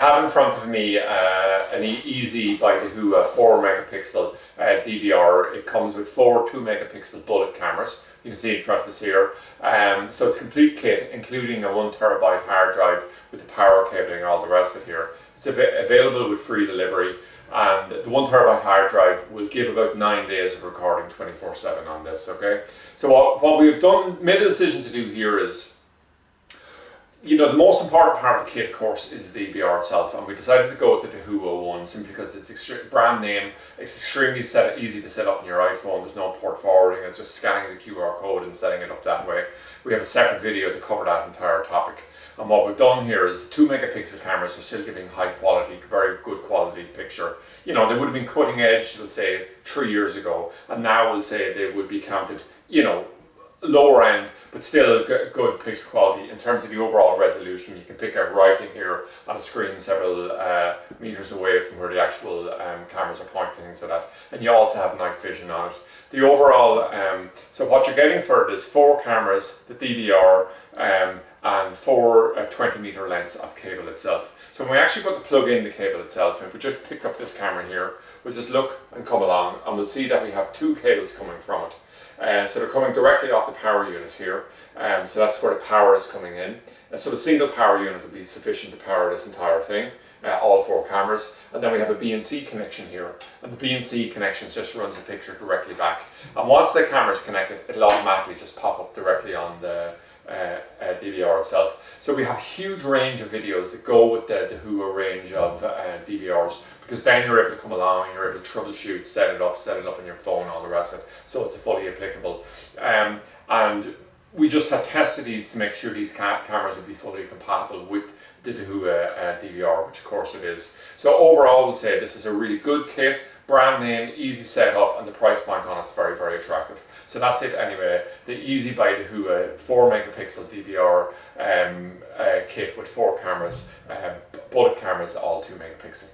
I have in front of me an Easy by Dahua 4MP DVR. It comes with four 2MP bullet cameras. You can see in front of us here. So it's a complete kit, including a 1TB hard drive with the power cabling and all the rest of it here. It's available with free delivery, and the 1TB hard drive will give about 9 days of recording 24/7 on this. Okay. So what we've made a decision to do here is, the most important part of the kit, of course, is the DVR itself, and we decided to go with the Dahua one simply because it's brand name. It's extremely easy to set up on your iPhone. There's no port forwarding. It's just scanning the QR code and setting it up that way. We have a separate video to cover that entire topic. And what we've done here is 2MP cameras are still giving high quality, very good quality picture. They would have been cutting edge, we'll say, 3 years ago, and now we'll say they would be counted, lower end, but still good picture quality in terms of the overall resolution. You can pick out writing here on a screen several meters away from where the actual cameras are pointing, things like that. And you also have night vision on it. The overall, so what you're getting for it is 4 cameras, the DVR, and 4 20-meter lengths of cable itself. So when we actually put the plug in the cable itself, and if we just pick up this camera here, we'll just look and come along, and we'll see that we have 2 cables coming from it. So they're coming directly off the power unit here, so that's where the power is coming in. And so a single power unit will be sufficient to power this entire thing, all 4 cameras. And then we have a B&C connection here, and the B&C connection just runs the picture directly back. And once the camera is connected, it'll automatically just pop up directly on the DVR itself. So we have a huge range of videos that go with the Dahua range of DVRs, because then you're able to come along and you're able to troubleshoot, set it up on your phone, all the rest of it. So it's fully applicable. And we just have tested these to make sure these cameras would be fully compatible with the Dahua DVR, which of course it is. So overall, we'll say this is a really good kit, brand name, easy setup, and the price point on it's very, very attractive. So that's it anyway. The Easy by Dahua 4MP DVR kit with 4 cameras, bullet cameras, all 2MP.